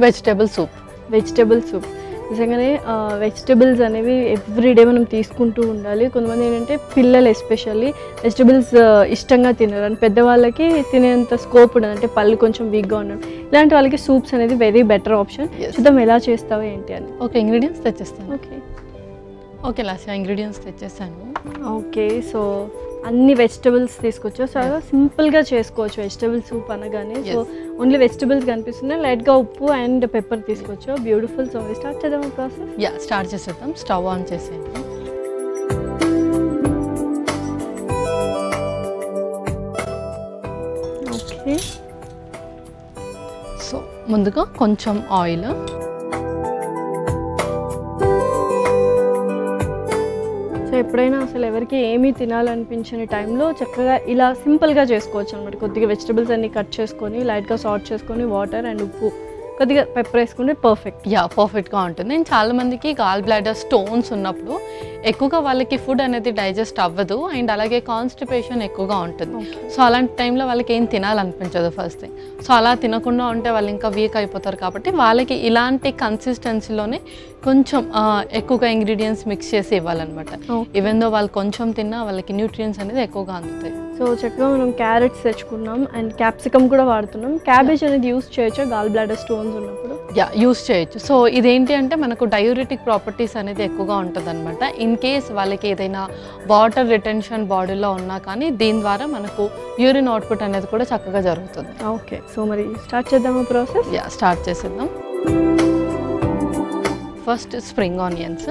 Vegetable soup. Vegetable soup నిజంగానే vegetables అనేవి everyday మనం తీసుకుంటూ ఉండాలి. కొంతమంది ఏంటంటే పిల్లలు ఎస్పెషల్లీ వెజిటేబుల్స్ ఇష్టంగా తినరు, అండ్ పెద్దవాళ్ళకి తినేంత స్కోప్ ఉండదు, అంటే పళ్ళు కొంచెం వీక్గా ఉండడం. ఇలాంటి వాళ్ళకి సూప్స్ అనేది వెరీ బెటర్ ఆప్షన్. చూద్దాం ఎలా చేస్తావో ఏంటి అని. ఓకే, ఇంగ్రీడియంట్స్ తెచ్చేస్తాను. ఓకే లాస్య ఇంగ్రీడియంట్స్ తెచ్చేస్తాను. ఓకే, సో అన్ని వెజిటబుల్స్ తీసుకొచ్చు. చాలా సింపుల్గా చేసుకోవచ్చు వెజిటబుల్ సూప్ అనగానే. సో ఓన్లీ వెజిటబుల్స్ కనిపిస్తున్నాయి, లైట్గా ఉప్పు అండ్ పెప్పర్ తీసుకోవచ్చు. బ్యూటిఫుల్. సో స్టార్ట్ చేద్దాం ప్రాసెస్. స్టార్ట్ చేసేద్దాం. స్టవ్ ఆన్ చేసేద్దాం. ఓకే, సో ముందుగా కొంచెం ఆయిల్. సో ఎప్పుడైనా అసలు ఎవరికి ఏమీ తినాలనిపించని టైంలో చక్కగా ఇలా సింపుల్గా చేసుకోవచ్చు అనమాట. కొద్దిగా వెజిటబుల్స్ అన్ని కట్ చేసుకొని లైట్గా సాల్ట్ చేసుకొని వాటర్ అండ్ ఉప్పు కొద్దిగా పెప్పర్ వేసుకుంటే పర్ఫెక్ట్గా ఉంటుంది. అండ్ చాలా మందికి గాల్ బ్లాడర్ స్టోన్స్ ఉన్నప్పుడు ఎక్కువగా వాళ్ళకి ఫుడ్ అనేది డైజెస్ట్ అవ్వదు, అండ్ అలాగే కాన్స్టిపేషన్ ఎక్కువగా ఉంటుంది. సో అలాంటి టైంలో వాళ్ళకి ఏం తినాలనిపించదు ఫస్ట్ థింగ్. సో అలా తినకుండా ఉంటే వాళ్ళు ఇంకా వీక్ అయిపోతారు. కాబట్టి వాళ్ళకి ఇలాంటి కన్సిస్టెన్సీలోనే కొంచెం ఎక్కువగా ఇంగ్రీడియంట్స్ మిక్స్ చేసి ఇవ్వాలన్నమాట. ఈవెన్ దో వాళ్ళు కొంచెం తిన్నా వాళ్ళకి న్యూట్రియంట్స్ అనేది ఎక్కువగా అందుతాయి. సో చక్కగా మనం క్యారెట్స్ తెచ్చుకున్నాం అండ్ క్యాప్సికమ్ కూడా వాడుతున్నాం. క్యాబేజ్ అనేది యూస్ చేయొచ్చా గాల్ బ్లాడర్ స్టోన్స్ ఉన్నప్పుడు? యూస్ చేయొచ్చు. సో ఇదేంటి అంటే మనకు డయూరిటిక్ ప్రాపర్టీస్ అనేది ఎక్కువగా ఉంటుంది అనమాట. ఇన్ కేస్ వాళ్ళకి ఏదైనా వాటర్ రిటెన్షన్ బాడీలో ఉన్నా కానీ దీని ద్వారా మనకు యూరిన్ అవుట్పుట్ అనేది కూడా చక్కగా జరుగుతుంది. ఓకే, సో మరి స్టార్ట్ చేద్దామా ప్రాసెస్? స్టార్ట్ చేసేద్దాం. First spring onions.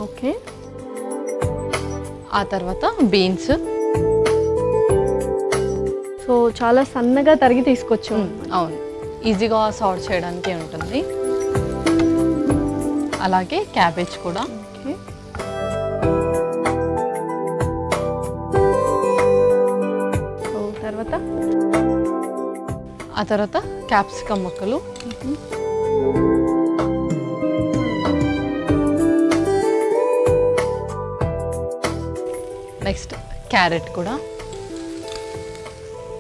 ఓకే, ఆ తర్వాత బీన్స్. సో చాలా సన్నగా తరిగి తీసుకొచ్చాం. అవును, ఈజీగా సార్ట్ చేయడానికి ఉంటుంది. అలాగే క్యాబేజ్ కూడా. సో ఆ తర్వాత క్యాప్సికమ్ ముక్కలు. నెక్స్ట్ క్యారెట్ కూడా.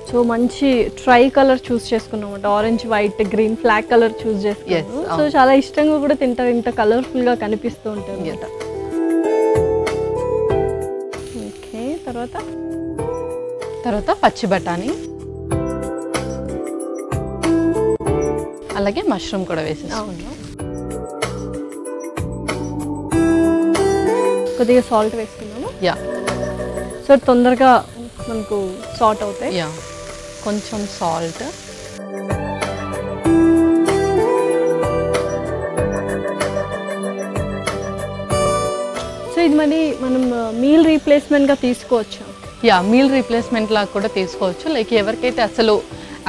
సో మంచి ట్రై కలర్ చూస్ చేసుకున్నాం అంటే orange, white, green, flag colour చూస్ చేసుకున్నాము. సో చాలా ఇష్టంగా కూడా తింటారు, ఇంత కలర్ఫుల్గా కనిపిస్తూ ఉంటుంది. ఓకే, తర్వాత పచ్చి బఠానీ, అలాగే మష్రూమ్ కూడా వేసేసుకున్నాం. కొద్దిగా సాల్ట్ వేసుకున్నాము. సో తొందరగా మనకు సార్ట్ అవుతాయి. కొంచెం సాల్ట్. సో ఇది మరి మనం మీల్ రీప్లేస్మెంట్గా తీసుకోవచ్చు. మీల్ రీప్లేస్మెంట్ లాగా కూడా తీసుకోవచ్చు. లైక్ ఎవరికైతే అసలు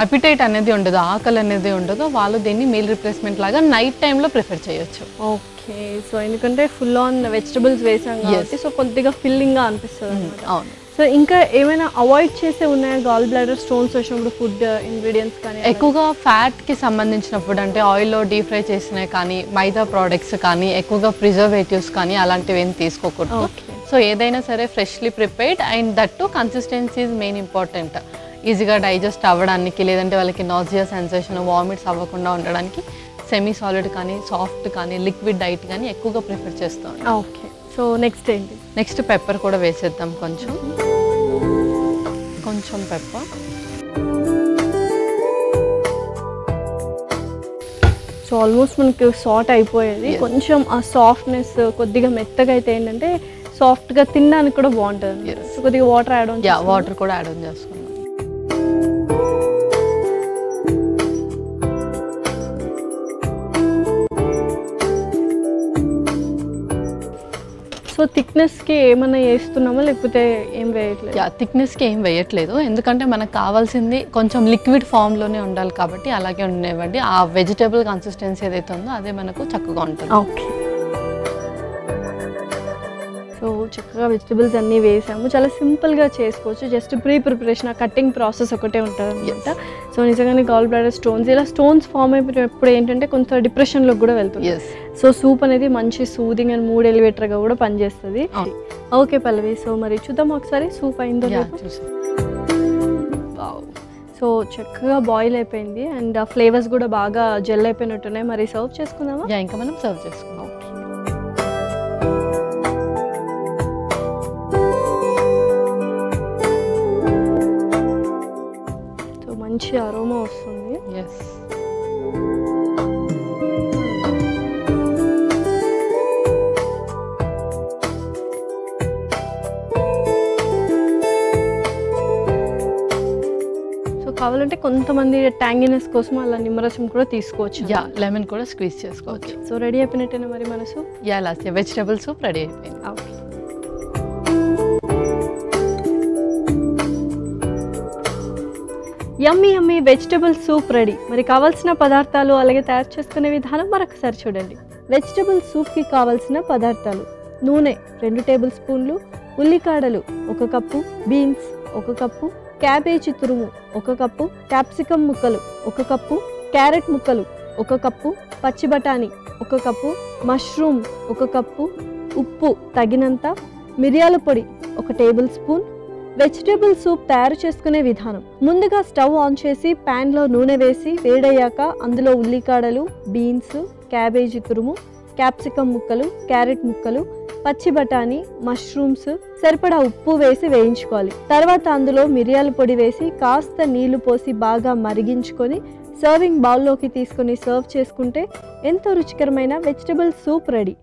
అపిటైట్ అనేది ఉండదు, ఆకలి అనేది ఉండదో వాళ్ళు దీన్ని మీల్ రీప్లేస్మెంట్ లాగా నైట్ టైంలో ప్రిఫర్ చేయొచ్చు. ఓకే, సో ఎందుకంటే ఫుల్ ఆన్ వెజిటబుల్స్ వేసాం కాబట్టి సో కొద్దిగా ఫిల్లింగ్గా అనిపిస్తుంది అనమాట. అవును. సో ఇంకా ఏమైనా అవాయిడ్ చేసే ఉన్నాయా గాల్ బ్లాడర్ స్టోన్స్ వచ్చినప్పుడు ఫుడ్ ఇంగ్రీడియంట్స్ కానీ? ఎక్కువగా ఫ్యాట్కి సంబంధించిన ఫుడ్ అంటే ఆయిల్లో డీప్ ఫ్రై చేసినవి కానీ, మైదా ప్రోడక్ట్స్ కానీ, ఎక్కువగా ప్రిజర్వేటివ్స్ కానీ అలాంటివి ఏం తీసుకోకూడదు. సో ఏదైనా సరే freshly prepared and that to consistency is main important. ఈజీగా డైజెస్ట్ అవ్వడానికి, లేదంటే వాళ్ళకి నాజియా సెన్సేషన్, వామిట్స్ అవ్వకుండా ఉండడానికి సెమీ సాలిడ్ కానీ, సాఫ్ట్ కానీ, లిక్విడ్ డైట్ కానీ ఎక్కువగా ప్రిఫర్ చేస్తాం. ఓకే, సో నెక్స్ట్ ఏంటి? నెక్స్ట్ పెప్పర్ కూడా వేసేద్దాం. కొంచెం పెప్పర్. సో ఆల్మోస్ట్ మనకి సార్ట్ అయిపోయేది. కొంచెం ఆ సాఫ్ట్నెస్ కొద్దిగా మెత్తగా అయితే ఏంటంటే సాఫ్ట్గా తినడానికి కూడా బాగుంటుంది. సో కొద్దిగా వాటర్ యాడ్ ఆన్. వాటర్ కూడా యాడ్ ఆన్ చేసుకున్నాం. సో థిక్నెస్కి ఏమైనా వేస్తున్నామా లేకపోతే ఏం వేయట్లేదు? థిక్నెస్కి ఏం వేయట్లేదు, ఎందుకంటే మనకు కావాల్సింది కొంచెం లిక్విడ్ ఫామ్లోనే ఉండాలి కాబట్టి అలాగే ఉండేవండి. ఆ వెజిటేబుల్ కన్సిస్టెన్సీ ఏదైతే ఉందో అదే మనకు చక్కగా ఉంటుంది. ఓకే, సో చక్కగా వెజిటబుల్స్ అన్నీ వేసాము. చాలా సింపుల్గా చేసుకోవచ్చు. జస్ట్ ప్రిపరేషన్, కట్టింగ్ ప్రాసెస్ ఒకటే ఉంటుంది అనమాట. సో నిజంగానే గాల్ బ్లాడర్ స్టోన్స్, ఇలా స్టోన్స్ ఫామ్ అయిపోయినప్పుడు ఏంటంటే కొంత డిప్రెషన్లోకి కూడా వెళ్తుంది. సో సూప్ అనేది మంచి సూదింగ్ అండ్ మూడ్ ఎలివేటర్గా కూడా పనిచేస్తుంది. ఓకే పల్లవి, సో మరి చూద్దాం ఒకసారి సూప్ అయిందో. సో చక్కగా బాయిల్ అయిపోయింది అండ్ ఆ ఫ్లేవర్స్ కూడా బాగా జెల్ అయిపోయినట్టున్నాయి. మరి సర్వ్ చేసుకుందామా? ఇంకా మనం సర్వ్ చేసుకుందాం. సో మంచి అరోమా వస్తుంది. కావాలంటే కొంతమంది ట్యాంగినెస్ కోసం అలా నిమ్మరసం కూడా తీసుకోవచ్చు. లెమన్ కూడా స్క్వీజ్ చేసుకోవచ్చు. సో రెడీ అయిపోయినట్టేనా మరి మన soup? Last vegetable soup ready అయిపోయింది. ఓకే, యమ్మీ యమ్మీ వెజిటబుల్ సూప్ రెడీ. మరి కావాల్సిన పదార్థాలు అలాగే తయారు చేసుకునే విధానం మరొకసారి చూడండి. వెజిటబుల్ సూప్కి కావాల్సిన పదార్థాలు: నూనె 2 టేబుల్ స్పూన్లు, ఉల్లికాడలు 1 కప్పు, బీన్స్ 1 కప్పు, క్యాబేజీ తురుము 1 కప్పు, క్యాప్సికమ్ ముక్కలు 1 కప్పు, క్యారెట్ ముక్కలు 1 కప్పు, పచ్చి బఠానీ 1 కప్పు, మష్రూమ్ 1 కప్పు, ఉప్పు తగినంత, మిరియాల పొడి 1 టేబుల్ స్పూన్. వెజిటేబుల్ సూప్ తయారు చేసుకునే విధానం: ముందుగా స్టవ్ ఆన్ చేసి ప్యాన్లో నూనె వేసి వేడయ్యాక అందులో ఉల్లికాడలు, బీన్స్, క్యాబేజీ తురుము, క్యాప్సికమ్ ముక్కలు, క్యారెట్ ముక్కలు, పచ్చి బఠానీ, మష్రూమ్స్, సరిపడా ఉప్పు వేసి వేయించుకోవాలి. తర్వాత అందులో మిరియాల పొడి వేసి కాస్త నీళ్లు పోసి బాగా మరిగించుకొని సర్వింగ్ బౌల్లోకి తీసుకొని సర్వ్ చేసుకుంటే ఎంతో రుచికరమైన వెజిటబుల్ సూప్ రెడీ.